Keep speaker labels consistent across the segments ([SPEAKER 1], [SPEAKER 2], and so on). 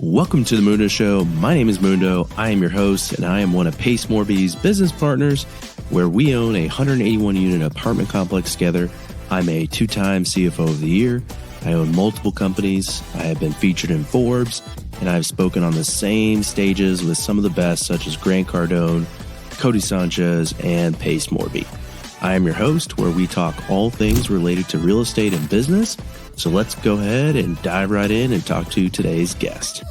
[SPEAKER 1] Welcome to the Mundo Show. My name is Mundo. I am your host, and I am one of Pace Morby's business partners, where we own a 181-unit apartment complex together. I'm a two-time CFO of the year. I own multiple companies. I have been featured in Forbes, and I've spoken on the same stages with some of the best, such as Grant Cardone, Cody Sanchez, and Pace Morby. I am your host, where we talk all things related to real estate and business. So let's go ahead and dive right in and talk to today's guest.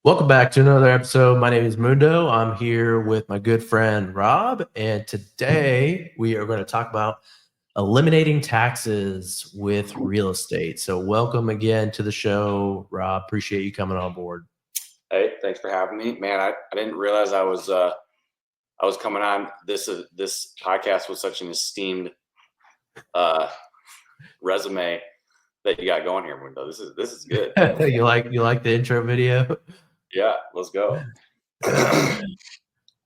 [SPEAKER 1] Welcome back to another episode. My name is Mundo. I'm here with my good friend Rob, and today we are going to talk about eliminating taxes with real estate. So welcome again to the show, Rob. Appreciate you coming on board.
[SPEAKER 2] Hey, thanks for having me, man. I didn't realize I was coming on this podcast with such an esteemed resume that you got going here, Mundo. This is good.
[SPEAKER 1] You like the intro video?
[SPEAKER 2] Yeah, let's go.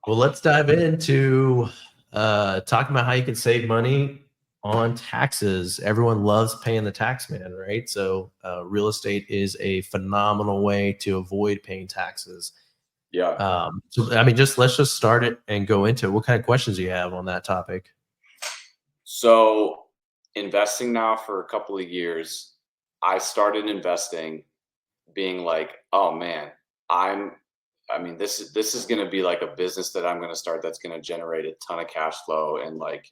[SPEAKER 1] Well, let's dive into talking about how you can save money on taxes. Everyone loves paying the tax man, right? So real estate is a phenomenal way to avoid paying taxes.
[SPEAKER 2] Yeah.
[SPEAKER 1] So I mean, let's just start it and go into it. What kind of questions do you have on that topic?
[SPEAKER 2] So investing now for a couple of years, I started investing being like, oh man, this is going to be like a business that I'm going to start that's going to generate a ton of cash flow and like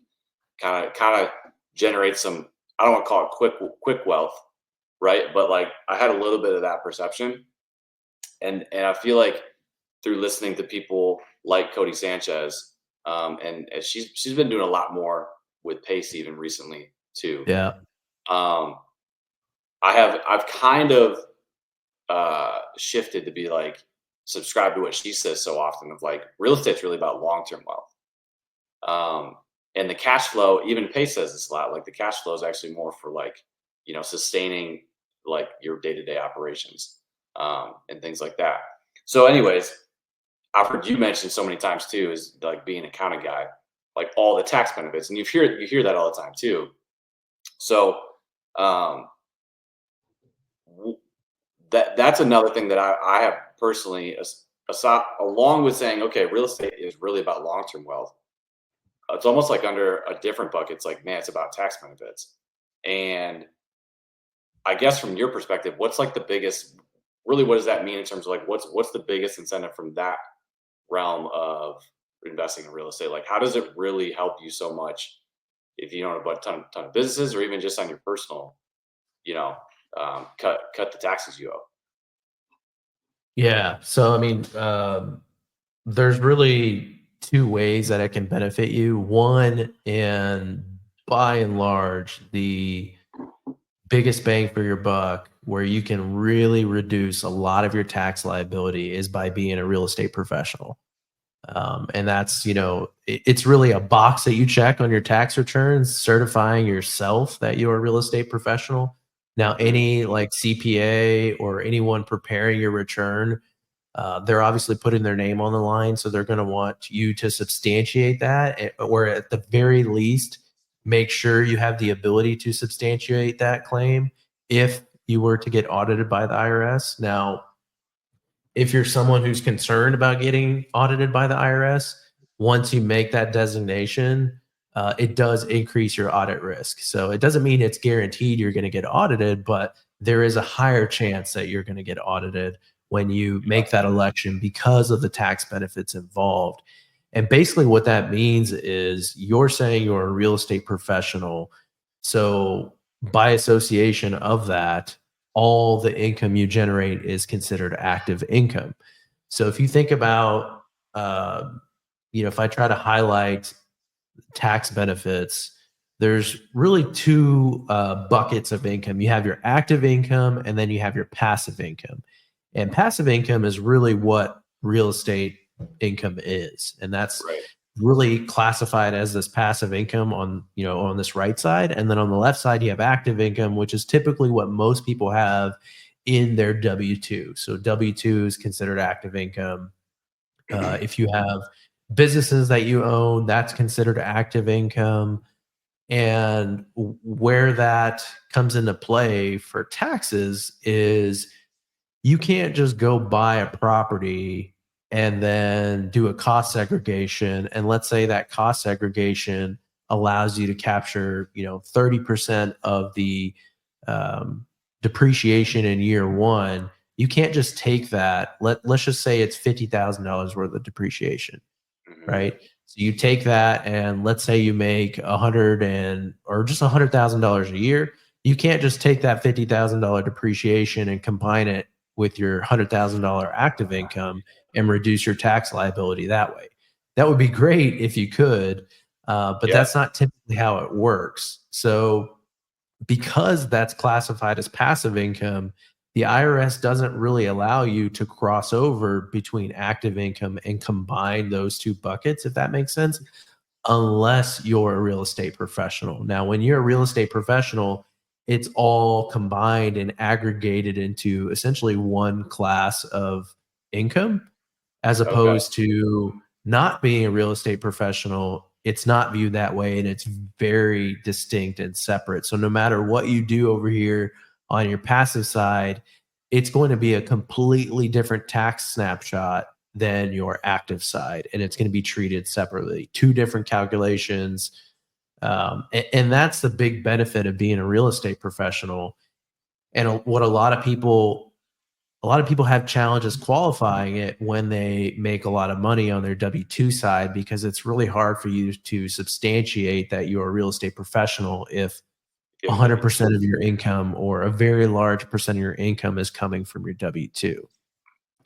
[SPEAKER 2] kind of generate some, I don't want to call it quick wealth, right? But like I had a little bit of that perception, and I feel like through listening to people like Cody Sanchez, and she's been doing a lot more with Pace even recently too.
[SPEAKER 1] Yeah.
[SPEAKER 2] I've kind of shifted to be like subscribe to what she says so often of like real estate's really about long-term wealth. And the cash flow, even Pace says this a lot, like the cash flow is actually more for like, sustaining like your day-to-day operations, and things like that. So anyways, I've heard you mention so many times too, is like being an accounting guy, like all the tax benefits, and you hear that all the time too. So that's another thing that I have personally, along with saying, okay, real estate is really about long-term wealth. It's almost like under a different bucket. It's like, man, it's about tax benefits. And I guess from your perspective, what's like the biggest, really, what does that mean in terms of like, what's the biggest incentive from that realm of investing in real estate? Like, how does it really help you so much if you don't have a ton of businesses, or even just on your personal, cut the taxes you owe?
[SPEAKER 1] Yeah. So, I mean, there's really two ways that it can benefit you. One, and by and large, the biggest bang for your buck, where you can really reduce a lot of your tax liability, is by being a real estate professional. And that's, it's really a box that you check on your tax returns, certifying yourself that you're a real estate professional. Now, any like CPA or anyone preparing your return, they're obviously putting their name on the line. So they're going to want you to substantiate that, or at the very least, make sure you have the ability to substantiate that claim if you were to get audited by the IRS. Now, if you're someone who's concerned about getting audited by the IRS, once you make that designation, it does increase your audit risk. So it doesn't mean it's guaranteed you're going to get audited, but there is a higher chance that you're going to get audited when you make that election because of the tax benefits involved. And basically what that means is you're saying you're a real estate professional. So by association of that, all the income you generate is considered active income. So if you think about, if I try to highlight tax benefits, there's really two buckets of income. You have your active income, and then you have your passive income. And passive income is really what real estate income is. And that's really classified as this passive income on this right side. And then on the left side, you have active income, which is typically what most people have in their W-2. So W-2 is considered active income. If you have businesses that you own, that's considered active income. And where that comes into play for taxes is you can't just go buy a property and then do a cost segregation. And let's say that cost segregation allows you to capture, 30% of the um, depreciation in year one. You can't just take that. Let's just say it's $50,000 worth of depreciation,
[SPEAKER 2] Hmm.
[SPEAKER 1] right? So you take that, and let's say you make or just $100,000 a year. You can't just take that $50,000 depreciation and combine it with your $100,000 active income and reduce your tax liability that way. That would be great if you could, but
[SPEAKER 2] Yeah.
[SPEAKER 1] that's not typically how it works. So because that's classified as passive income, the IRS doesn't really allow you to cross over between active income and combine those two buckets, if that makes sense, unless you're a real estate professional. Now, when you're a real estate professional, it's all combined and aggregated into essentially one class of income, as
[SPEAKER 2] Okay.
[SPEAKER 1] opposed to not being a real estate professional. It's not viewed that way, and it's very distinct and separate. So no matter what you do over here on your passive side, it's going to be a completely different tax snapshot than your active side, and it's going to be treated separately. Two different calculations. And that's the big benefit of being a real estate professional. And what a lot of people have challenges qualifying it when they make a lot of money on their W-2 side, because it's really hard for you to substantiate that you're a real estate professional if
[SPEAKER 2] If the
[SPEAKER 1] 100% of your income or a very large percent of your income is coming from your W-2.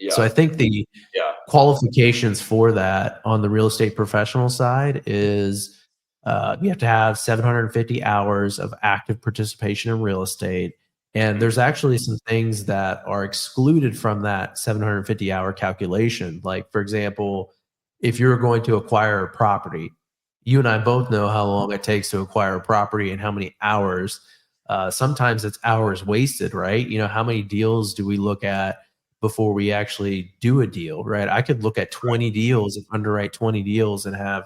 [SPEAKER 1] So
[SPEAKER 2] yeah,
[SPEAKER 1] I think the
[SPEAKER 2] yeah.
[SPEAKER 1] qualifications for that on the real estate professional side is you have to have 750 hours of active participation in real estate. And
[SPEAKER 2] Hmm.
[SPEAKER 1] there's actually some things that are excluded from that 750-hour calculation. Like, for example, if you're going to acquire a property, you and I both know how long it takes to acquire a property and how many hours. Sometimes it's hours wasted, right? How many deals do we look at before we actually do a deal, right? I could look at 20 deals and underwrite 20 deals and have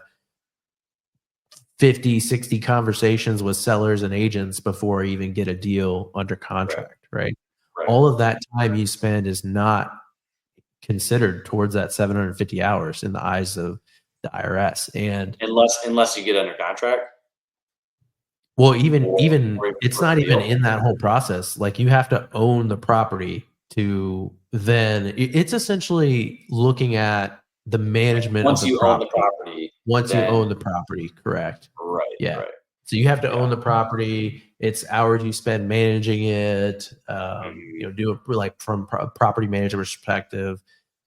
[SPEAKER 1] 50, 60 conversations with sellers and agents before I even get a deal under
[SPEAKER 2] Right.
[SPEAKER 1] contract, right?
[SPEAKER 2] Right.
[SPEAKER 1] All of that time you spend is not considered towards that 750 hours in the eyes of the IRS. And
[SPEAKER 2] Unless you get under contract
[SPEAKER 1] well, even
[SPEAKER 2] or
[SPEAKER 1] even
[SPEAKER 2] or even
[SPEAKER 1] it's
[SPEAKER 2] for a
[SPEAKER 1] not even
[SPEAKER 2] deal.
[SPEAKER 1] in that whole process. Like, you have to own the property to then it's essentially looking at the management of
[SPEAKER 2] Once
[SPEAKER 1] the
[SPEAKER 2] you own the
[SPEAKER 1] property.
[SPEAKER 2] property,
[SPEAKER 1] Once you
[SPEAKER 2] then
[SPEAKER 1] own the property, correct.
[SPEAKER 2] right,
[SPEAKER 1] Yeah.
[SPEAKER 2] right.
[SPEAKER 1] So you have to
[SPEAKER 2] Yeah.
[SPEAKER 1] own the property. It's hours you spend managing it,
[SPEAKER 2] Mhm.
[SPEAKER 1] do it like from property manager perspective,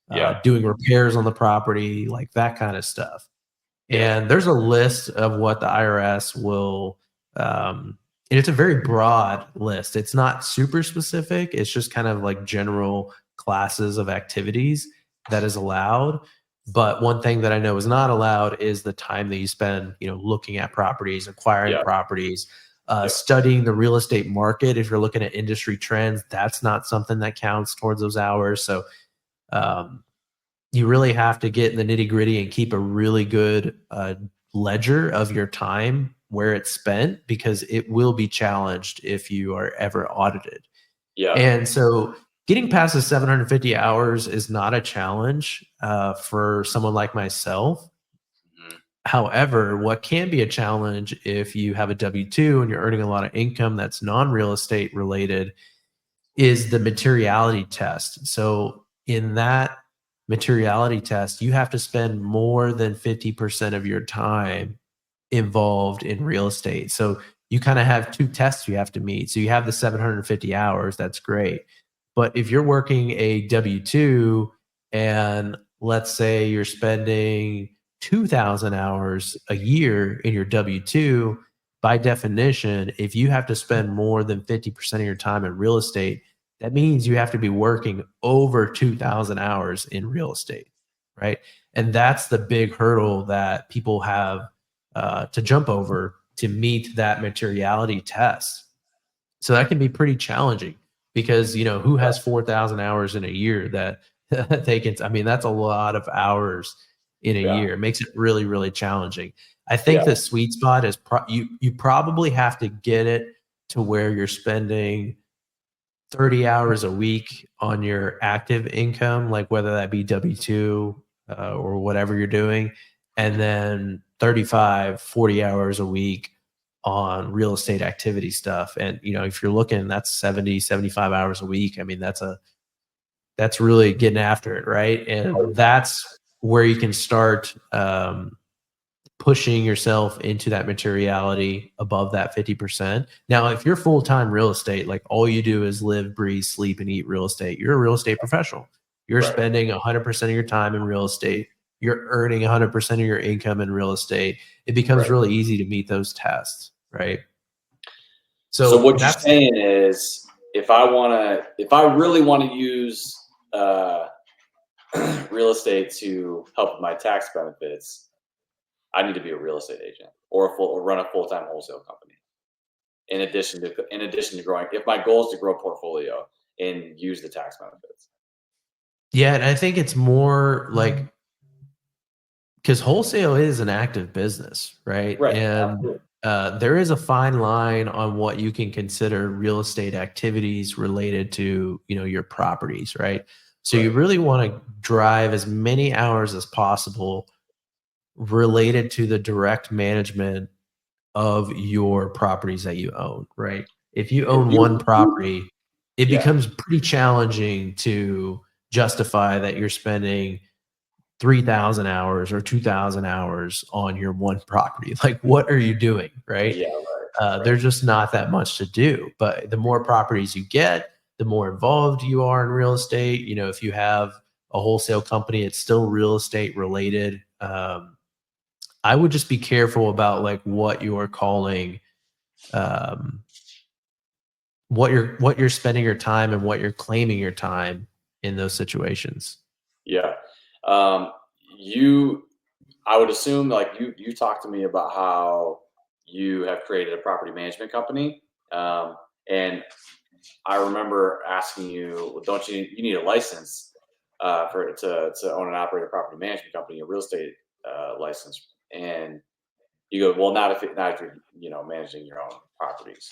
[SPEAKER 2] Yeah.
[SPEAKER 1] doing repairs on the property, like that kind of stuff.
[SPEAKER 2] Yeah.
[SPEAKER 1] And there's a list of what the IRS will, and it's a very broad list. It's not super specific. It's just kind of like general classes of activities that is allowed. But one thing that I know is not allowed is the time that you spend, looking at properties, acquiring
[SPEAKER 2] Yeah.
[SPEAKER 1] properties,
[SPEAKER 2] Yeah.
[SPEAKER 1] studying the real estate market. If you're looking at industry trends, that's not something that counts towards those hours. So, um, you really have to get in the nitty gritty and keep a really good ledger of your time where it's spent, because it will be challenged if you are ever audited.
[SPEAKER 2] Yeah.
[SPEAKER 1] And so getting past the 750 hours is not a challenge for someone like myself.
[SPEAKER 2] Mhm.
[SPEAKER 1] However, what can be a challenge if you have a W 2 and you're earning a lot of income that's non real estate related is the materiality test. So in that materiality test, you have to spend more than 50% of your time involved in real estate. So you kind of have two tests you have to meet. So you have the 750 hours, that's great. But if you're working a W-2 and let's say you're spending 2,000 hours a year in your W-2, by definition, if you have to spend more than 50% of your time in real estate, that means you have to be working over 2,000 hours in real estate, right? And that's the big hurdle that people have to jump over to meet that materiality test. So that can be pretty challenging, because who
[SPEAKER 2] Yeah.
[SPEAKER 1] has 4,000 hours in a year that they can? I mean, that's a lot of hours in a
[SPEAKER 2] Yeah.
[SPEAKER 1] year. It makes it really, really challenging. I think the sweet spot is you probably have to get it to where you're spending 30 hours a week on your active income, like whether that be W-2 or whatever you're doing, and then 35, 40 hours a week on real estate activity stuff. And, you know, if you're looking, that's 70, 75 hours a week. I mean, that's really getting after it, right? And that's where you can start pushing yourself into that materiality above that 50%. Now, if you're full-time real estate, like all you do is live, breathe, sleep, and eat real estate, you're a real estate professional. You're spending 100% of your time in real estate. You're earning 100% of your income in real estate. It becomes really easy to meet those tests, right?
[SPEAKER 2] So what you're saying is, if I really want to use real estate to help with my tax benefits, I need to be a real estate agent or run a full-time wholesale company. In addition to growing, if my goal is to grow a portfolio and use the tax benefits.
[SPEAKER 1] Yeah, and I think it's more like, because wholesale is an active business, right? And there is a fine line on what you can consider real estate activities related to, you know, your properties, right? So you really want to drive as many hours as possible related to the direct management of your properties that you own, right? If you own one property, it becomes pretty challenging to justify that you're spending 3,000 hours or 2,000 hours on your one property. Like, what are you doing, right? There's just not that much to do. But the more properties you get, the more involved you are in real estate. You know, if you have a wholesale company, it's still real estate related. I would just be careful about like what you're calling, um, what you're spending your time and what you're claiming your time in those situations.
[SPEAKER 2] Yeah. I would assume, like, you talked to me about how you have created a property management company. And I remember asking you, well, don't you need a license to own and operate a property management company, a real estate license? And you go, well, not if you're, you know, managing your own properties.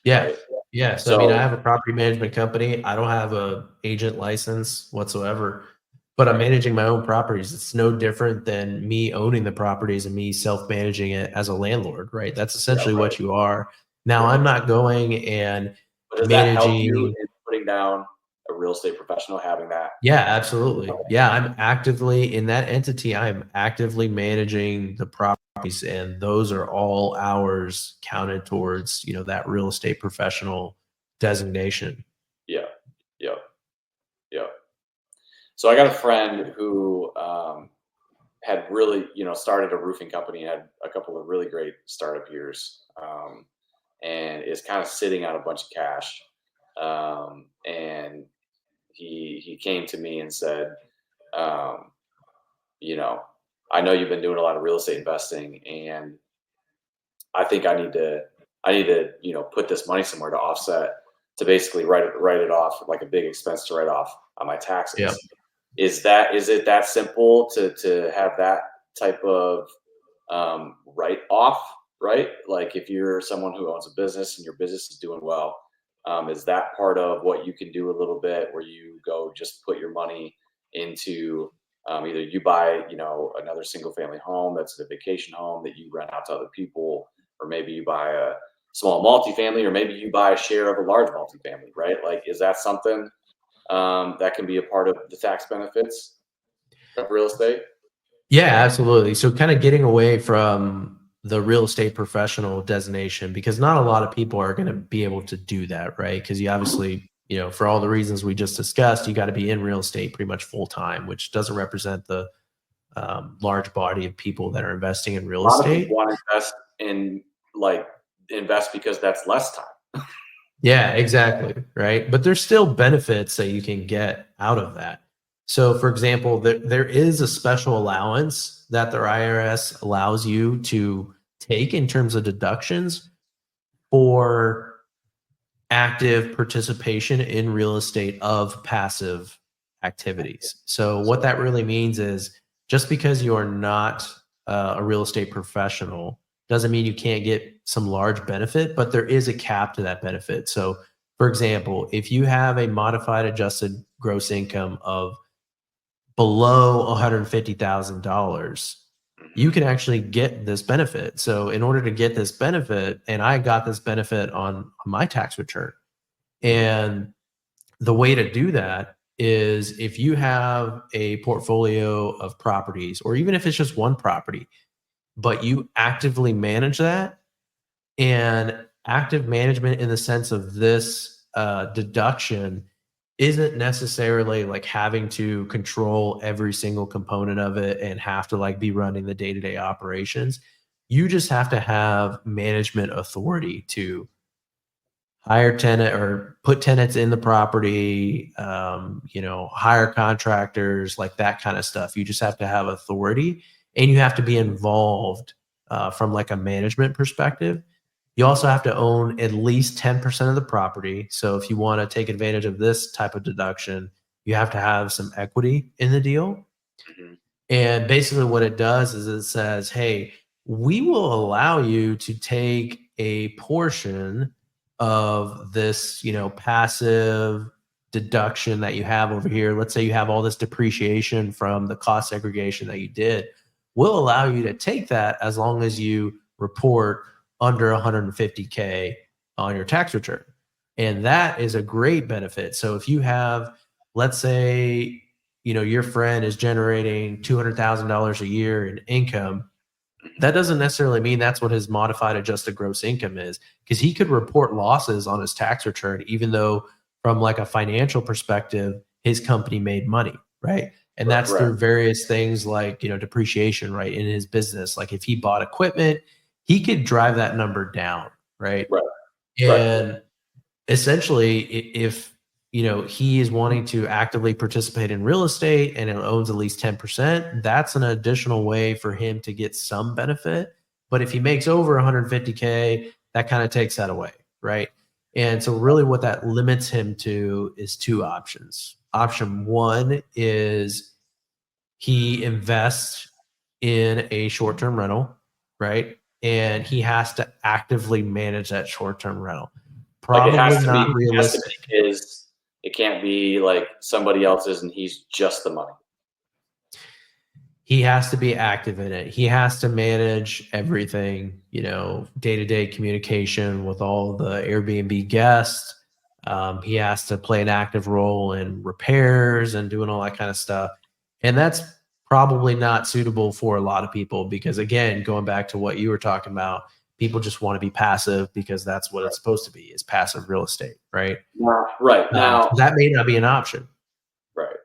[SPEAKER 1] Yeah.
[SPEAKER 2] Right?
[SPEAKER 1] Yeah. So, I mean, I have a property management company. I don't have a agent license whatsoever, but I'm managing my own properties. It's no different than me owning the properties and me self-managing it as a landlord, right? That's essentially what you are. Now, I'm not going and
[SPEAKER 2] But does that help you
[SPEAKER 1] managing.
[SPEAKER 2] in putting down a real estate professional, having that?
[SPEAKER 1] Yeah, absolutely. Yeah, I'm actively in that entity. I'm actively managing the properties, and those are all hours counted towards, you know, that real estate professional designation.
[SPEAKER 2] Yeah. Yeah. Yeah. So I got a friend who had really, you know, started a roofing company, had a couple of really great startup years, and is kind of sitting on a bunch of cash. And he came to me and said, um, you know, I know you've been doing a lot of real estate investing, and I think I need to, you know, put this money somewhere to offset, to basically write it off, like a big expense to write off on my
[SPEAKER 1] Yeah.
[SPEAKER 2] taxes. Is it that simple to have that type of write off, right? Like, if you're someone who owns a business and your business is doing well, is that part of what you can do a little bit, where you go just put your money into, either you buy, you know, another single family home that's a vacation home that you rent out to other people, or maybe you buy a small multifamily, or maybe you buy a share of a large multifamily, right? Like, is that something that can be a part of the tax benefits of real estate?
[SPEAKER 1] Yeah, absolutely. So kind of getting away from the real estate professional designation, because not a lot of people are going to be able to do that, right? Because you obviously, you know, for all the reasons we just discussed, you got to be in real estate pretty much full time, which doesn't represent the large body of people that are investing in real
[SPEAKER 2] A lot of
[SPEAKER 1] estate.
[SPEAKER 2] people want to invest because that's less time.
[SPEAKER 1] Yeah, exactly. Right. But there's still benefits that you can get out of that. So, for example, there is a special allowance that the IRS allows you to take in terms of deductions for active participation in real estate of passive activities. So, what that really means is, just because you are not a real estate professional, doesn't mean you can't get some large benefit, but there is a cap to that benefit. So, for example, if you have a modified adjusted gross income of below $150,000, you can actually get this benefit. So, in order to get this benefit, and I got this benefit on my tax return, and the way to do that is if you have a portfolio of properties, or even if it's just one property, but you actively manage that, and active management in the sense of this deduction isn't necessarily like having to control every single component of it and have to like be running the day-to-day operations. You just have to have management authority to hire tenant or put tenants in the property, hire contractors, like that kind of stuff. You just have to have authority, and you have to be involved from like a management perspective. You also have to own at least 10% of the property. So if you want to take advantage of this type of deduction, you have to have some equity in the deal.
[SPEAKER 2] Mhm.
[SPEAKER 1] And basically, what it does is it says, hey, we will allow you to take a portion of this, passive deduction that you have over here. Let's say you have all this depreciation from the cost segregation that you did. We'll allow you to take that as long as you report under 150K on your tax return. And that is a great benefit. So if you have, let's say, your friend is generating $200,000 a year in income, that doesn't necessarily mean that's what his modified adjusted gross income is, because he could report losses on his tax return, even though from like a financial perspective, his company made money, right? And that's
[SPEAKER 2] Right.
[SPEAKER 1] through various things like, depreciation, right? In his business, like if he bought equipment, he could drive that number down, right?
[SPEAKER 2] Right. Right.
[SPEAKER 1] And essentially, if he is wanting to actively participate in real estate and it owns at least 10%, that's an additional way for him to get some benefit. But if he makes over 150K, that kind of takes that away, right? And so really what that limits him to is two options. Option one is he invests in a short-term rental, right? And he has to actively manage that short-term rental.
[SPEAKER 2] Like
[SPEAKER 1] Probably not
[SPEAKER 2] it has to
[SPEAKER 1] realistic.
[SPEAKER 2] be his. It can't be like somebody else's and he's just the money.
[SPEAKER 1] He has to be active in it. He has to manage everything, day-to-day communication with all the Airbnb guests. He has to play an active role in repairs and doing all that kind of stuff. And that's probably not suitable for a lot of people because, again, going back to what you were talking about, people just want to be passive because that's what it's supposed to be, is passive real estate, right?
[SPEAKER 2] Right now,
[SPEAKER 1] So that may not be an option.
[SPEAKER 2] right.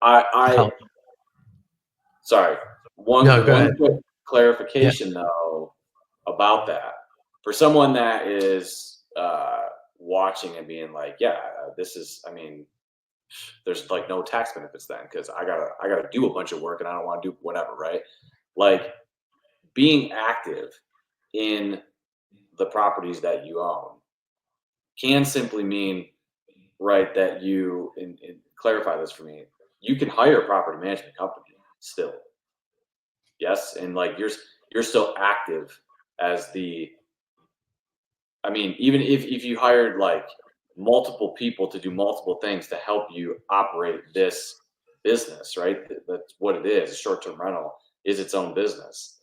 [SPEAKER 2] I
[SPEAKER 1] How-
[SPEAKER 2] sorry.
[SPEAKER 1] no, go
[SPEAKER 2] One
[SPEAKER 1] ahead.
[SPEAKER 2] quick
[SPEAKER 1] Yeah.
[SPEAKER 2] clarification though about that. For someone that is watching and being like, yeah, this is. I mean, there's like no tax benefits then because I gotta do a bunch of work and I don't want to do whatever, right? Like being active in the properties that you own can simply mean, right, that you and clarify this for me. You can hire a property management company still, yes, and like you're still active as the. I mean, even if you hired like multiple people to do multiple things to help you operate this business, right? That's what it is. Short-term rental is its own business.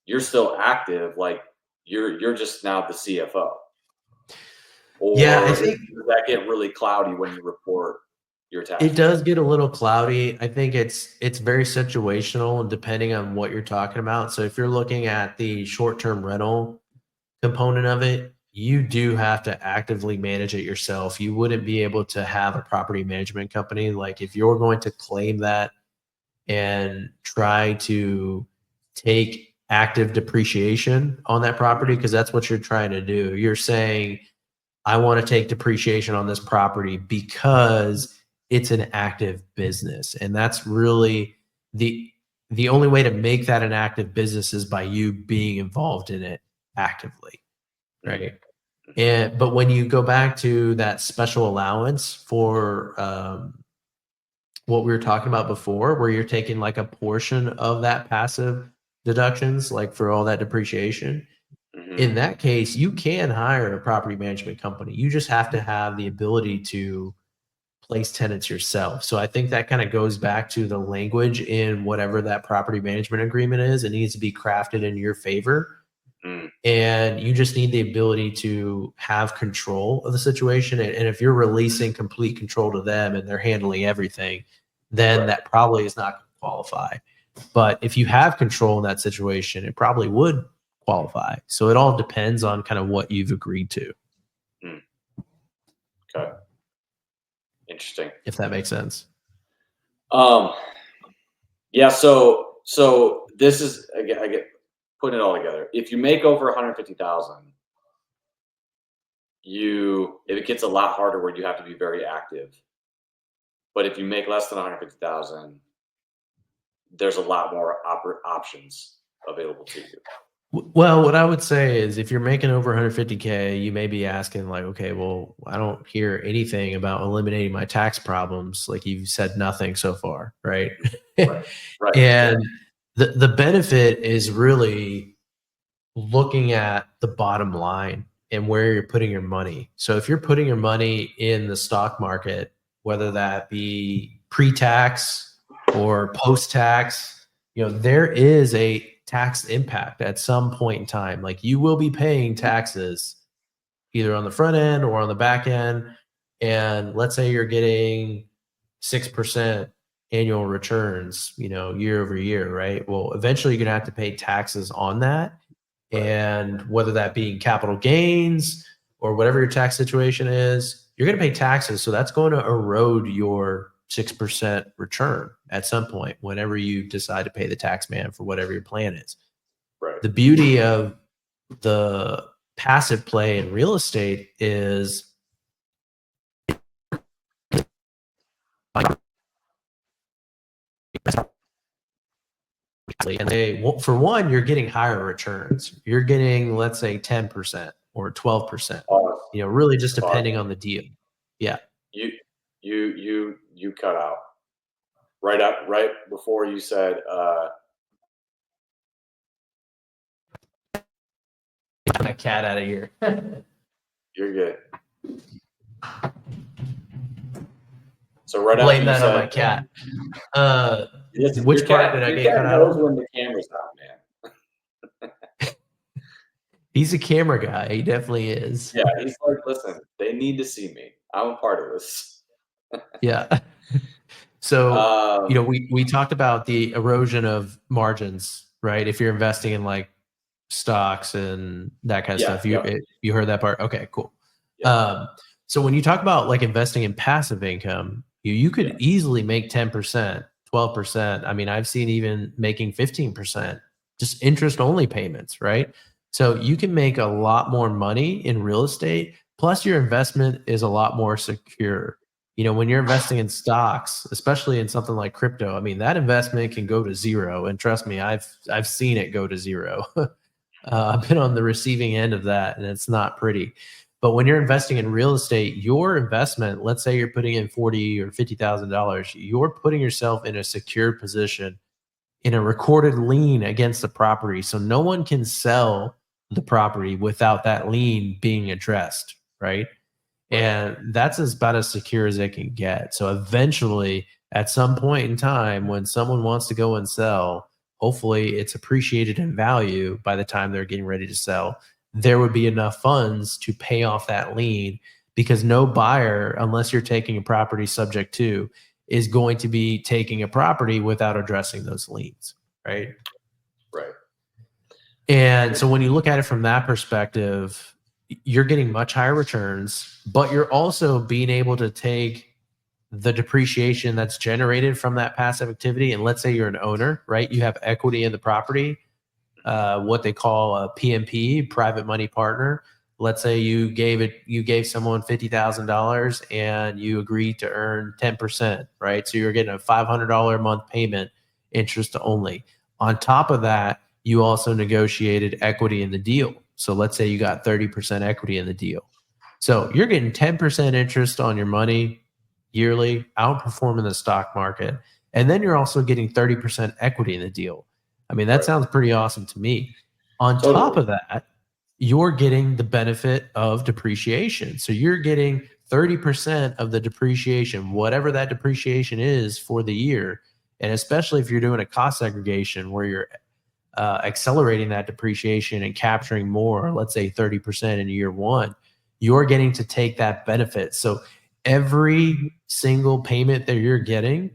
[SPEAKER 2] You're still active, like you're just now the CFO.
[SPEAKER 1] Yeah, I
[SPEAKER 2] Or
[SPEAKER 1] think
[SPEAKER 2] does that get really cloudy when you report your tax
[SPEAKER 1] it
[SPEAKER 2] return?
[SPEAKER 1] does get a little cloudy. I think it's very situational and depending on what you're talking about. So if you're looking at the short-term rental component of it, you do have to actively manage it yourself. You wouldn't be able to have a property management company. Like if you're going to claim that and try to take active depreciation on that property, because that's what you're trying to do. You're saying, I want to take depreciation on this property because it's an active business. And that's really the the only way to make that an active business is by you being involved in it actively,
[SPEAKER 2] Mhm,
[SPEAKER 1] right?
[SPEAKER 2] mhm.
[SPEAKER 1] And but when you go back to that special allowance for what we were talking about before, where you're taking like a portion of that passive deductions, like for all that depreciation, in that case, you can hire a property management company. You just have to have the ability to place tenants yourself. So I think that kind of goes back to the language in whatever that property management agreement is. It needs to be crafted in your favor. And you just need the ability to have control of the situation. And if you're releasing complete control to them and they're handling everything, then that probably is not going to qualify. But if you have control in that situation, it probably would qualify. So it all depends on kind of what you've agreed to.
[SPEAKER 2] Okay. Interesting.
[SPEAKER 1] If that makes sense.
[SPEAKER 2] Yeah. So this is, I get putting it all together. If you make over 150,000, it gets a lot harder where you have to be very active. But if you make less than 150,000, there's a lot more options available to you.
[SPEAKER 1] Well, what I would say is if you're making over 150K, you may be asking like, okay, well, I don't hear anything about eliminating my tax problems. Like you've said nothing so far, right?
[SPEAKER 2] Right.
[SPEAKER 1] And the benefit is really looking at the bottom line and where you're putting your money. So if you're putting your money in the stock market, whether that be pre-tax or post-tax, there is a tax impact at some point in time. Like you will be paying taxes either on the front end or on the back end. And let's say you're getting 6% annual returns, year over year, right? Well, eventually you're going to have to pay taxes on that. And whether that be capital gains or whatever your tax situation is, you're going to pay taxes. So that's going to erode your 6% return at some point whenever you decide to pay the tax man for whatever your plan is.
[SPEAKER 2] Right.
[SPEAKER 1] The beauty of the passive play in real estate is and for one, you're getting higher returns. You're getting, let's say, 10% or 12%. Really just depending on the deal. Yeah.
[SPEAKER 2] You cut out right before you said
[SPEAKER 1] get my cat out of here.
[SPEAKER 2] You're good. So right
[SPEAKER 1] blame
[SPEAKER 2] after
[SPEAKER 1] that
[SPEAKER 2] you
[SPEAKER 1] on
[SPEAKER 2] said,
[SPEAKER 1] my cat. Which part did I get cut out?
[SPEAKER 2] When the camera's out, man.
[SPEAKER 1] He's a camera guy. He definitely is.
[SPEAKER 2] Yeah, he's like, listen, they need to see me. I'm a part of this.
[SPEAKER 1] Yeah. So, we talked about the erosion of margins, right? If you're investing in like stocks and that kind of stuff. You heard that part? Okay, cool. Yeah. So when you talk about like investing in passive income, you could easily make 10%, 12%. I mean, I've seen even making 15%, just interest only payments, right? So you can make a lot more money in real estate. Plus your investment is a lot more secure. When you're investing in stocks, especially in something like crypto, I mean, that investment can go to zero. And trust me, I've seen it go to zero. I've been on the receiving end of that, and it's not pretty. But when you're investing in real estate, your investment, let's say you're putting in $40,000 or $50,000, you're putting yourself in a secure position in a recorded lien against the property. So no one can sell the property without that lien being addressed, right? And that's about as secure as it can get. So eventually, at some point in time, when someone wants to go and sell, hopefully it's appreciated in value by the time they're getting ready to sell. There would be enough funds to pay off that lien, because no buyer, unless you're taking a property subject to, is going to be taking a property without addressing those liens, right?
[SPEAKER 2] Right.
[SPEAKER 1] And so when you look at it from that perspective, you're getting much higher returns, but you're also being able to take the depreciation that's generated from that passive activity. And let's say you're an owner, right? You have equity in the property, what they call a PMP, private money partner. Let's say you gave someone $50,000 and you agreed to earn 10%, right? So you're getting a $500 a month payment, interest only. On top of that, you also negotiated equity in the deal. So let's say you got 30% equity in the deal. So you're getting 10% interest on your money yearly, outperforming the stock market. And then you're also getting 30% equity in the deal. I mean, that sounds pretty awesome to me. On top of that, you're getting the benefit of depreciation. So you're getting 30% of the depreciation, whatever that depreciation is for the year. And especially if you're doing a cost segregation where you're accelerating that depreciation and capturing more, let's say 30% in year one, you're getting to take that benefit. So every single payment that you're getting,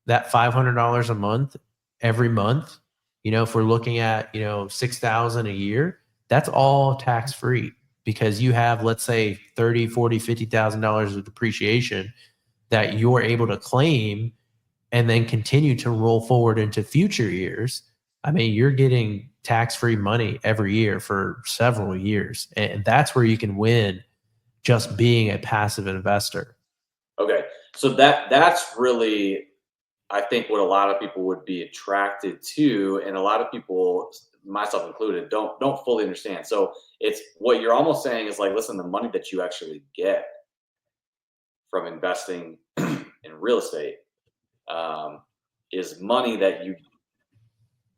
[SPEAKER 1] that $500 a month, every month, if we're looking at, $6,000 a year, that's all tax free because you have, let's say, $30,000, $40,000, $50,000 of depreciation that you're able to claim and then continue to roll forward into future years. I mean, you're getting tax-free money every year for several years. And that's where you can win just being a passive investor.
[SPEAKER 2] Okay. So that's really, I think, what a lot of people would be attracted to, and a lot of people, myself included, don't fully understand. So it's what you're almost saying is like, listen, the money that you actually get from investing in real estate is money that you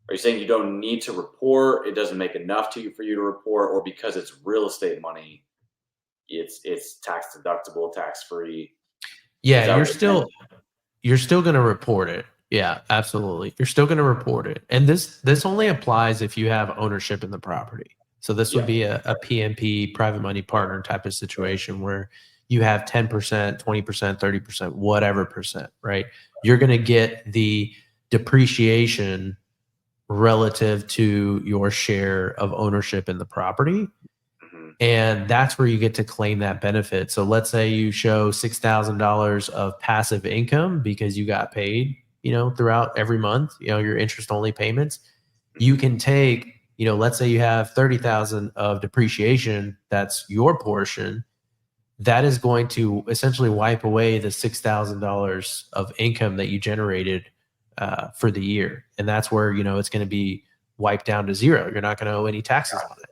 [SPEAKER 2] are you saying you don't need to report? It doesn't make enough to you for you to report, or because it's real estate money, it's tax deductible, tax free.
[SPEAKER 1] Yeah, you're still going to report it. Yeah, absolutely. You're still going to report it. And this only applies if you have ownership in the property. So this would be a PMP, private money partner type of situation where you have 10%, 20%, 30%, whatever percent, right? You're going to get the depreciation relative to your share of ownership in the property. And that's where you get to claim that benefit. So let's say you show $6,000 of passive income because you got paid, throughout every month, your interest only payments. You can take, let's say you have 30,000 of depreciation. That's your portion. That is going to essentially wipe away the $6,000 of income that you generated for the year. And that's where, it's going to be wiped down to zero. You're not going to owe any taxes on it.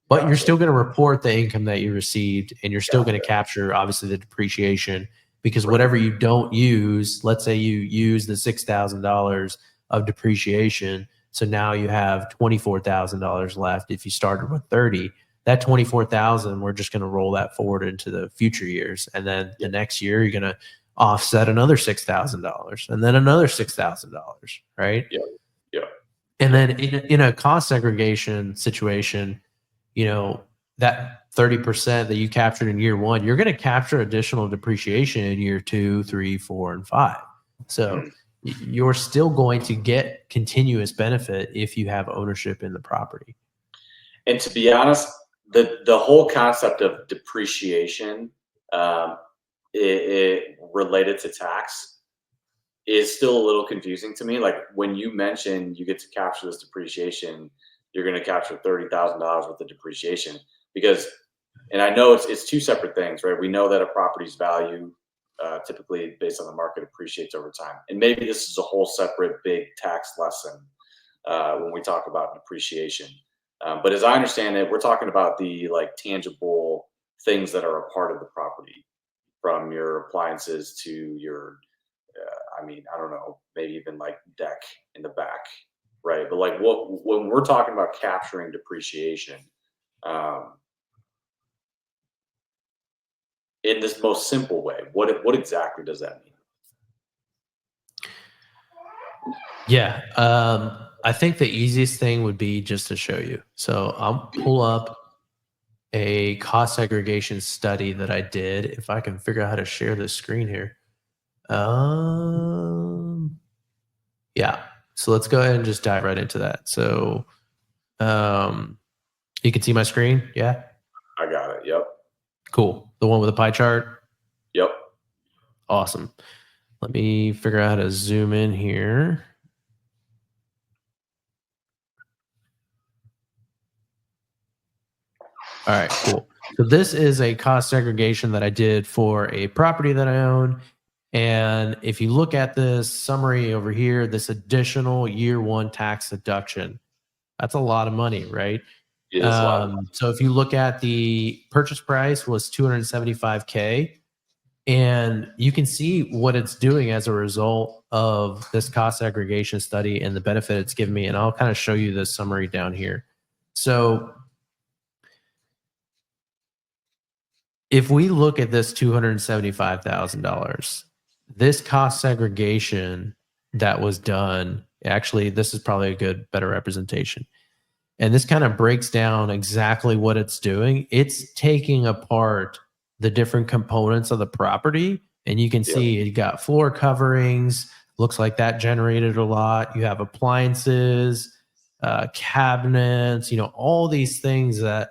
[SPEAKER 1] But you're still going to report the income that you received, and you're still going to capture, obviously, the depreciation because whatever you don't use, let's say you use the $6,000 of depreciation, so now you have $24,000 left. If you started with 30, that 24,000, we're just going to roll that forward into the future years, and then the next year you're going to offset another $6,000, and then another $6,000, right?
[SPEAKER 2] Yeah.
[SPEAKER 1] And then in a cost segregation situation, that 30% that you captured in year one, you're going to capture additional depreciation in year 2, 3, 4, and 5. So you're still going to get continuous benefit if you have ownership in the property.
[SPEAKER 2] And to be honest, the whole concept of depreciation it related to tax is still a little confusing to me. Like when you mention you get to capture this depreciation, you're going to capture $30,000 worth of depreciation because, and I know it's two separate things, right? We know that a property's value typically based on the market appreciates over time. And maybe this is a whole separate big tax lesson when we talk about depreciation. But as I understand it, we're talking about the like tangible things that are a part of the property, from your appliances to your, I don't know, maybe even like deck in the back, right? But like when we're talking about capturing depreciation, in this most simple way, what exactly does that mean?
[SPEAKER 1] Yeah. I think the easiest thing would be just to show you. So I'll pull up a cost segregation study that I did. If I can figure out how to share this screen here. Yeah. So let's go ahead and just dive right into that. So you can see my screen. Yeah.
[SPEAKER 2] I got it. Yep.
[SPEAKER 1] Cool. The one with the pie chart.
[SPEAKER 2] Yep.
[SPEAKER 1] Awesome. Let me figure out how to zoom in here. All right, cool. So this is a cost segregation that I did for a property that I own. And if you look at this summary over here, this additional year one tax deduction, that's a lot of money, right?
[SPEAKER 2] It is a lot of money.
[SPEAKER 1] So if you look at the purchase price was $275K. And you can see what it's doing as a result of this cost segregation study and the benefit it's given me. And I'll kind of show you the summary down here. So if we look at this $275,000, this cost segregation that was done, actually, this is probably a better representation. And this kind of breaks down exactly what it's doing. It's taking apart the different components of the property. And you can
[SPEAKER 2] Yep.
[SPEAKER 1] see you got floor coverings. Looks like that generated a lot. You have appliances, cabinets, all these things that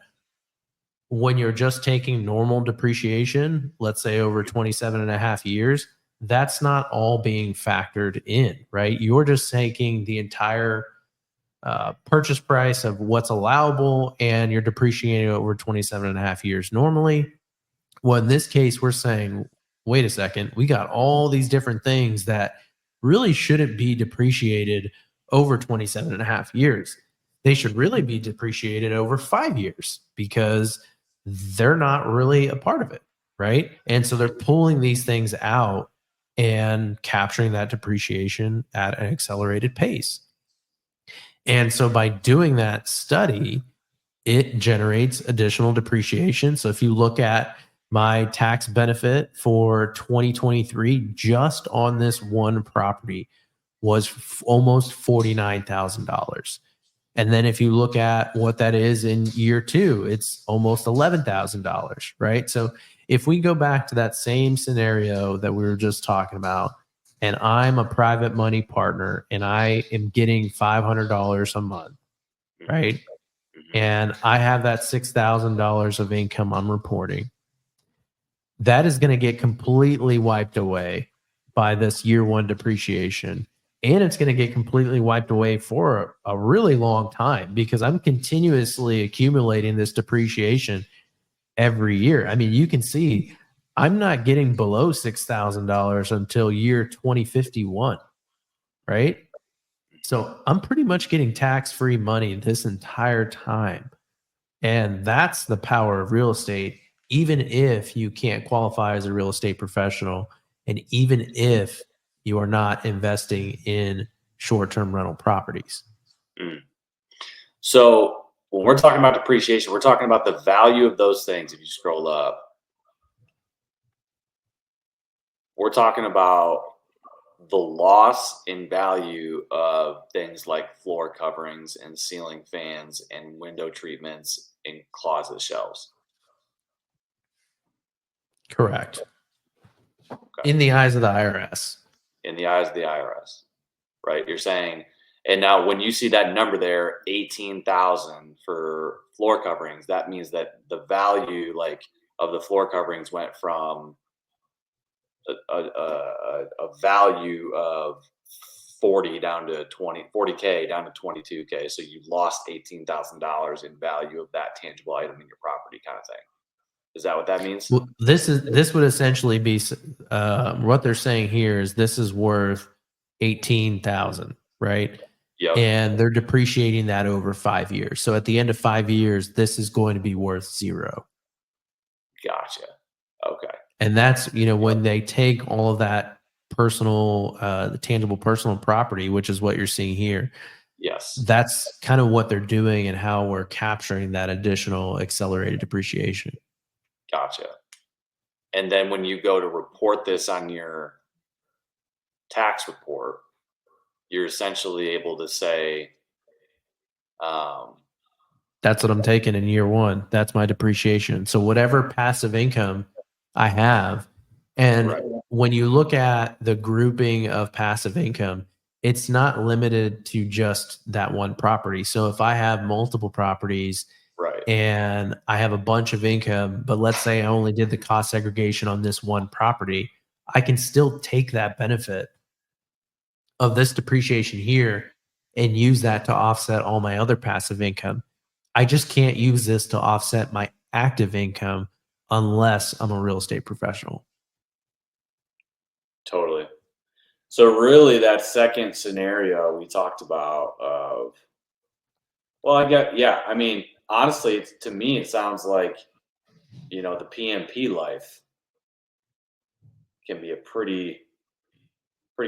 [SPEAKER 1] when you're just taking normal depreciation, let's say over 27 and a half years, that's not all being factored in, right? You're just taking the entire purchase price of what's allowable and you're depreciating over 27 and a half years normally. Well, in this case, we're saying, wait a second, we got all these different things that really shouldn't be depreciated over 27 and a half years. They should really be depreciated over 5 years because they're not really a part of it. Right. And so they're pulling these things out and capturing that depreciation at an accelerated pace. And so by doing that study, it generates additional depreciation. So if you look at my tax benefit for 2023 just on this one property was almost $49,000. And then if you look at what that is in year two, it's almost $11,000, right? So if we go back to that same scenario that we were just talking about, and I'm a private money partner and I am getting $500 a month, right?
[SPEAKER 2] Mm-hmm.
[SPEAKER 1] And I have that $6,000 of income I'm reporting, that is going to get completely wiped away by this year one depreciation. And it's going to get completely wiped away for a really long time because I'm continuously accumulating this depreciation every year. I mean, you can see I'm not getting below $6,000 until year 2051, right? So I'm pretty much getting tax free money this entire time. And that's the power of real estate, even if you can't qualify as a real estate professional, and even if you are not investing in short term rental properties.
[SPEAKER 2] Mm. So when we're talking about depreciation, we're talking about the value of those things. If you scroll up, we're talking about the loss in value of things like floor coverings and ceiling fans and window treatments and closet shelves.
[SPEAKER 1] Correct.
[SPEAKER 2] Okay.
[SPEAKER 1] In the eyes of the IRS.
[SPEAKER 2] In the eyes of the IRS, right? You're saying, and now when you see that number there, 18,000 for floor coverings, that means that the value like of the floor coverings went from a value of 40 down to 40K down to 22K. So you lost $18,000 in value of that tangible item in your property, kind of thing. Is that what that means?
[SPEAKER 1] Well, this would essentially be what they're saying here is this is worth 18,000, right?
[SPEAKER 2] Yep.
[SPEAKER 1] And they're depreciating that over 5 years. So at the end of 5 years, this is going to be worth zero.
[SPEAKER 2] Gotcha. Okay.
[SPEAKER 1] And that's, when they take all of that personal, the tangible personal property, which is what you're seeing here,
[SPEAKER 2] Yes.
[SPEAKER 1] that's kind of what they're doing and how we're capturing that additional accelerated depreciation.
[SPEAKER 2] Gotcha. And then when you go to report this on your tax report, you're essentially able to say,
[SPEAKER 1] That's what I'm taking in year one. That's my depreciation. So whatever passive income I have, and
[SPEAKER 2] right.
[SPEAKER 1] when you look at the grouping of passive income, it's not limited to just that one property. So if I have multiple properties
[SPEAKER 2] Right.
[SPEAKER 1] and I have a bunch of income, but let's say I only did the cost segregation on this one property, I can still take that benefit of this depreciation here and use that to offset all my other passive income. I just can't use this to offset my active income unless I'm a real estate professional.
[SPEAKER 2] Totally. So really that second scenario we talked about of, well, yeah, I mean, honestly, to me, it sounds like, the PMP life, can be a pretty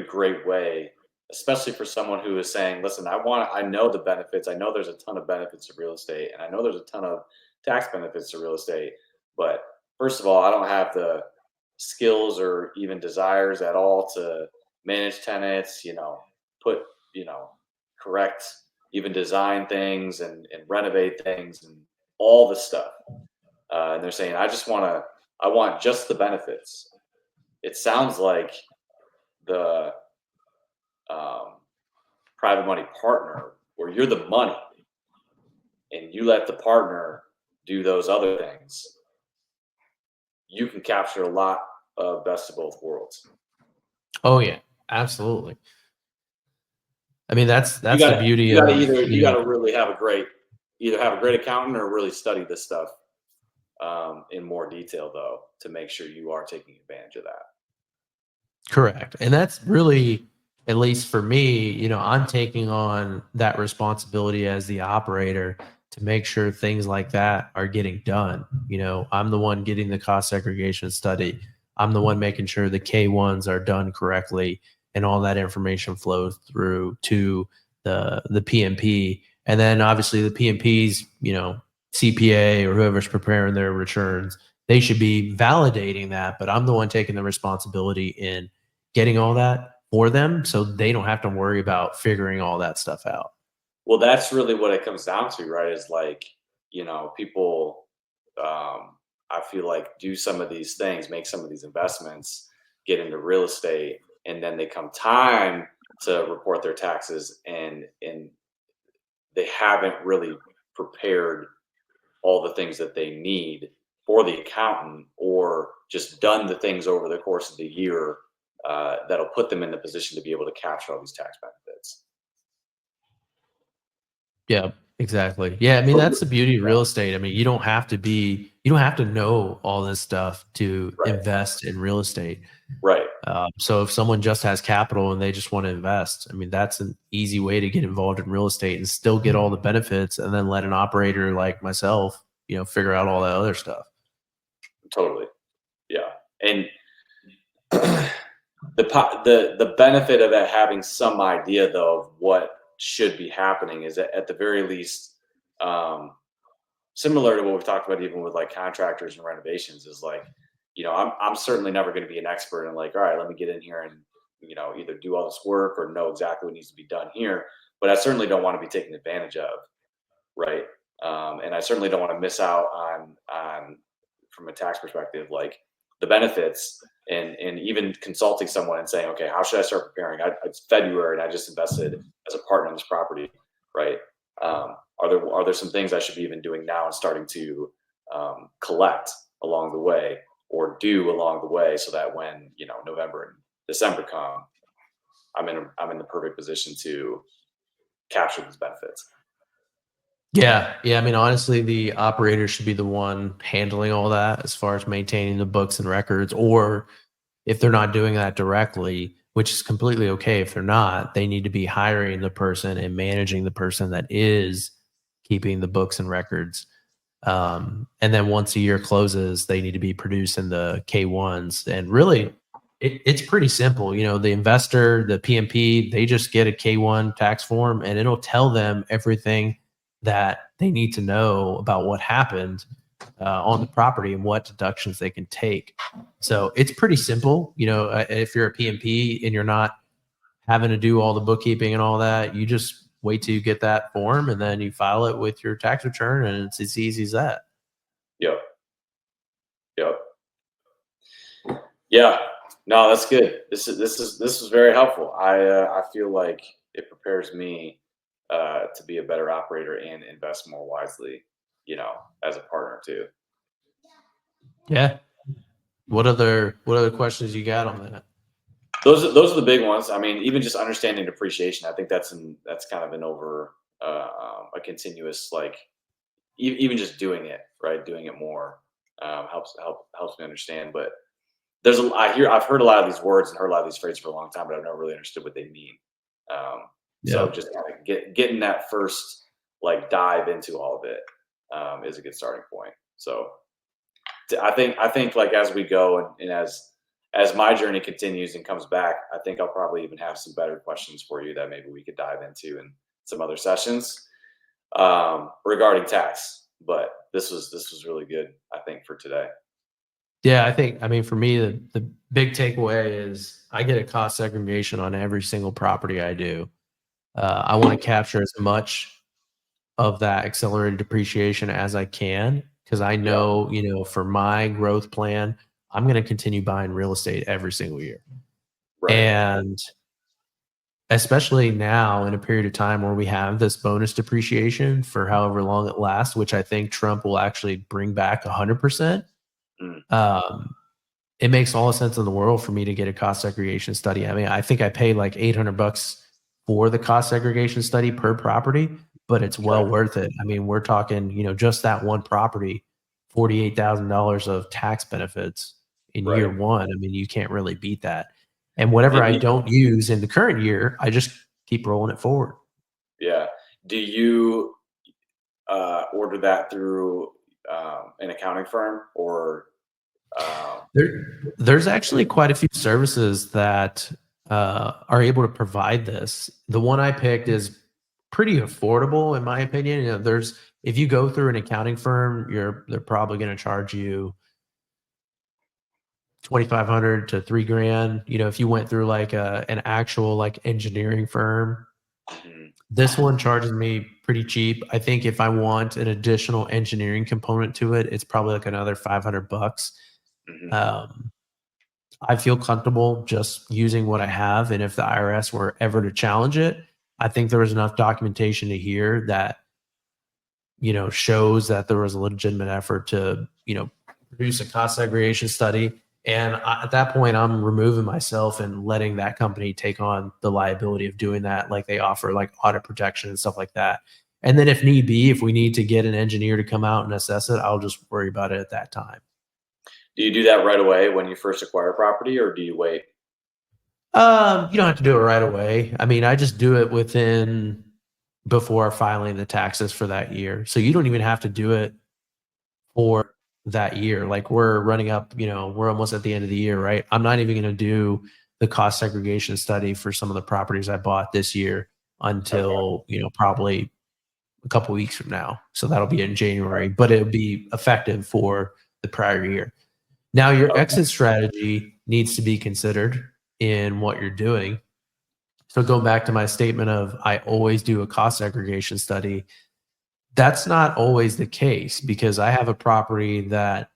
[SPEAKER 2] great way, especially for someone who is saying, listen, I know the benefits. I know there's a ton of benefits to real estate, and I know there's a ton of tax benefits to real estate. But first of all, I don't have the skills or even desires at all to manage tenants, put, you know, correct, even design things and renovate things and all the stuff. And they're saying, I want just the benefits. It sounds like the um, private money partner where you're the money and you let the partner do those other things, you can capture a lot of best of both worlds.
[SPEAKER 1] Oh yeah, absolutely. I mean, that's
[SPEAKER 2] You
[SPEAKER 1] the
[SPEAKER 2] got
[SPEAKER 1] beauty
[SPEAKER 2] you got to
[SPEAKER 1] of,
[SPEAKER 2] either you got to really have either have a great accountant or really study this stuff in more detail though to make sure you are taking advantage of that.
[SPEAKER 1] correct. And that's really, at least for me, I'm taking on that responsibility as the operator to make sure things like that are getting done. I'm the one getting the cost segregation study. I'm the one making sure the K1s are done correctly and all that information flows through to the PMP. And then obviously the PMPs, CPA or whoever's preparing their returns, they should be validating that, but I'm the one taking the responsibility in getting all that for them so they don't have to worry about figuring all that stuff out.
[SPEAKER 2] Well, that's really what it comes down to, right? Is like, people, I feel like do some of these things, make some of these investments, get into real estate, and then they come time to report their taxes and they haven't really prepared all the things that they need for the accountant or just done the things over the course of the year that'll put them in the position to be able to capture all these tax benefits.
[SPEAKER 1] Yeah, exactly. Yeah, I mean
[SPEAKER 2] But
[SPEAKER 1] that's the beauty of real estate. I mean, you don't have to know all this stuff to
[SPEAKER 2] right,
[SPEAKER 1] invest in real estate.
[SPEAKER 2] right,
[SPEAKER 1] So if someone just has capital and they just want to invest, I mean that's an easy way to get involved in real estate and still get all the benefits, and then let an operator like myself, figure out all that other stuff.
[SPEAKER 2] totally, yeah. And the benefit of it having some idea though of what should be happening is that at the very least, um, similar to what we've talked about even with like contractors and renovations is like, I'm certainly never going to be an expert and like, all right, let me get in here and either do all this work or know exactly what needs to be done here, but I certainly don't want to be taken advantage of, right? And I certainly don't want to miss out on from a tax perspective, like the benefits and even consulting someone and saying, okay, how should I start preparing? It's February and I just invested as a partner in this property, right? Are there some things I should be even doing now and starting to collect along the way or do along the way so that when November and December come, I'm in the perfect position to capture these benefits.
[SPEAKER 1] Yeah, yeah. I mean, honestly, the operator should be the one handling all that as far as maintaining the books and records, or if they're not doing that directly, which is completely okay if they're not, they need to be hiring the person and managing the person that is keeping the books and records. And then once a year closes, they need to be producing the K1s. And really, it's pretty simple. The investor, the PMP, they just get a K1 tax form and it'll tell them everything that they need to know about what happened on the property and what deductions they can take. So it's pretty simple. If you're a PMP and you're not having to do all the bookkeeping and all that, you just wait till you get that form and then you file it with your tax return, and it's as easy as that.
[SPEAKER 2] Yep. Yep. Yeah. No, that's good. This is very helpful. I feel like it prepares me to be a better operator and invest more wisely, as a partner too.
[SPEAKER 1] Yeah. What other questions you got on that?
[SPEAKER 2] Those are the big ones. I mean, even just understanding depreciation, I think that's kind of an over a continuous like even just doing it right, doing it more helps me understand. But I've heard a lot of these words and heard a lot of these phrases for a long time, but I've never really understood what they mean. So
[SPEAKER 1] Yeah.
[SPEAKER 2] just kind of getting that first like dive into all of it is a good starting point. So I think like as we go and as as my journey continues and comes back, I think I'll probably even have some better questions for you that maybe we could dive into in some other sessions regarding tax. But this was really good, I think, for today.
[SPEAKER 1] Yeah, I mean, for me, the big takeaway is I get a cost segregation on every single property I do. I want to capture as much of that accelerated depreciation as I can because I
[SPEAKER 2] Yep.
[SPEAKER 1] know, for my growth plan, I'm going to continue buying real estate every single year.
[SPEAKER 2] Right.
[SPEAKER 1] And especially now in a period of time where we have this bonus depreciation for however long it lasts, which I think Trump will actually bring back 100%.
[SPEAKER 2] Mm,
[SPEAKER 1] Um, it makes all the sense in the world for me to get a cost segregation study. I mean, I think I pay like $800 for the cost segregation study per property, but it's
[SPEAKER 2] okay.
[SPEAKER 1] well worth it. I mean, we're talking, just that one property, $48,000 of tax benefits in year
[SPEAKER 2] Right.
[SPEAKER 1] one. I mean, you can't really beat that. And whatever
[SPEAKER 2] And
[SPEAKER 1] I don't use in the current year, I just keep rolling it forward.
[SPEAKER 2] yeah. Do you order that through an accounting firm or
[SPEAKER 1] There's actually quite a few services that are able to provide this. The one I picked is pretty affordable, in my opinion. There's if you go through an accounting firm, they're probably going to charge you 2,500 to 3 grand. If you went through like an actual like engineering firm,
[SPEAKER 2] mhm,
[SPEAKER 1] this one charges me pretty cheap. I think if I want an additional engineering component to it, it's probably like another $500.
[SPEAKER 2] mhm,
[SPEAKER 1] Um, I feel comfortable just using what I have. And if the IRS were ever to challenge it, I think there was enough documentation to hear that, shows that there was a legitimate effort to, produce a cost segregation study. And at that point, I'm removing myself and letting that company take on the liability of doing that. Like they offer like audit protection and stuff like that. And then if need be, if we need to get an engineer to come out and assess it, I'll just worry about it at that time.
[SPEAKER 2] Do you do that right away when you first acquire property, or do you wait?
[SPEAKER 1] You don't have to do it right away. I mean, I just do it before filing the taxes for that year. So you don't even have to do it for that year. Like we're running up, we're almost at the end of the year, right? I'm not even going to do the cost segregation study for some of the properties I bought this year
[SPEAKER 2] Okay.
[SPEAKER 1] until, probably a couple weeks from now. So that'll be in
[SPEAKER 2] Right.
[SPEAKER 1] January, but it'll be effective for the prior year. Now, your
[SPEAKER 2] Okay.
[SPEAKER 1] exit strategy needs to be considered in what you're doing. So going back to my statement of I always do a cost segregation study, that's not always the case because I have a property that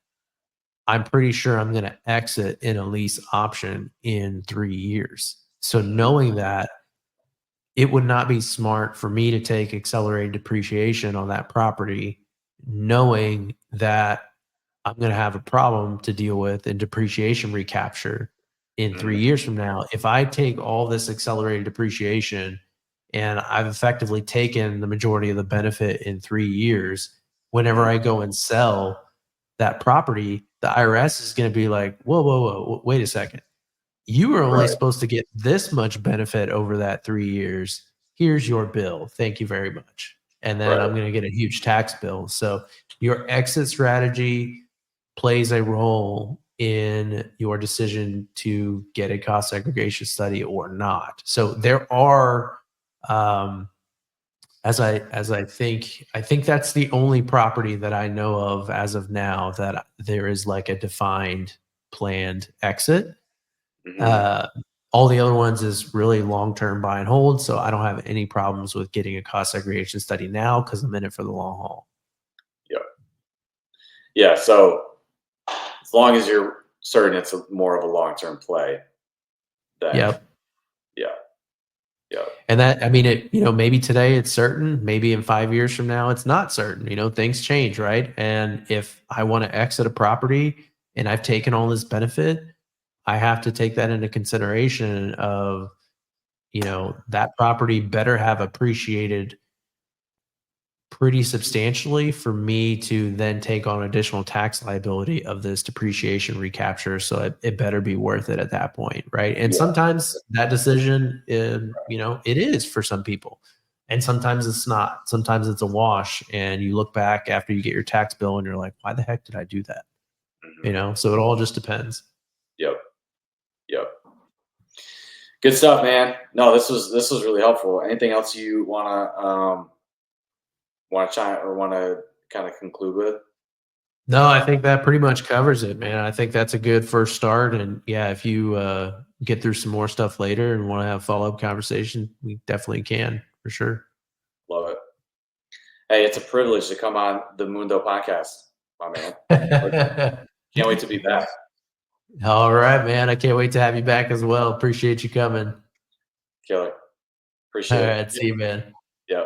[SPEAKER 1] I'm pretty sure I'm going to exit in a lease option in 3 years. So
[SPEAKER 2] Mhm,
[SPEAKER 1] knowing that, it would not be smart for me to take accelerated depreciation on that property, knowing that I'm going to have a problem to deal with in depreciation recapture in three
[SPEAKER 2] mhm,
[SPEAKER 1] years from now. If I take all this accelerated depreciation and I've effectively taken the majority of the benefit in 3 years, whenever
[SPEAKER 2] mhm.
[SPEAKER 1] I go and sell that property, the IRS is going to be like, whoa, whoa, whoa, wait a second. You were only
[SPEAKER 2] Right.
[SPEAKER 1] supposed to get this much benefit over that 3 years. Here's your bill. Thank you very much. And then
[SPEAKER 2] Right.
[SPEAKER 1] I'm going to get a huge tax bill. So your exit strategy plays a role in your decision to get a cost segregation study or not. So there are, um, I think that's the only property that I know of as of now that there is like a defined planned exit.
[SPEAKER 2] Mhm.
[SPEAKER 1] uh, all the other ones is really long-term buy and hold, so I don't have any problems with getting a cost segregation study now because I'm in it for the long haul.
[SPEAKER 2] Yep. Yeah. So as long as you're certain it's more of a long-term play, then
[SPEAKER 1] Yep.
[SPEAKER 2] yeah. Yep.
[SPEAKER 1] And that, I mean, maybe today it's certain, maybe in 5 years from now it's not certain. Things change, right? And if I want to exit a property and I've taken all this benefit, I have to take that into consideration of, that property better have appreciated pretty substantially for me to then take on additional tax liability of this depreciation recapture. So it better be worth it at that point, right? And
[SPEAKER 2] Yeah.
[SPEAKER 1] sometimes that decision, it is for some people, and sometimes it's not. Sometimes it's a wash, and you look back after you get your tax bill, and you're like, "Why the heck did I do that?"
[SPEAKER 2] Mhm.
[SPEAKER 1] So it all just depends.
[SPEAKER 2] Yep. Good stuff, man. No, this was really helpful. Anything else you wanna chime or wanna kind of conclude with?
[SPEAKER 1] No, I think that pretty much covers it, man. I think that's a good first start. And yeah, if you get through some more stuff later and want to have follow up conversation, we definitely can for sure.
[SPEAKER 2] Love it. Hey, it's a privilege to come on the Mundo podcast, my man. Can't wait to be back.
[SPEAKER 1] All right, man. I can't wait to have you back as well. Appreciate you coming.
[SPEAKER 2] Killer.
[SPEAKER 1] All
[SPEAKER 2] Appreciate it.
[SPEAKER 1] right. See you, man.
[SPEAKER 2] Yeah.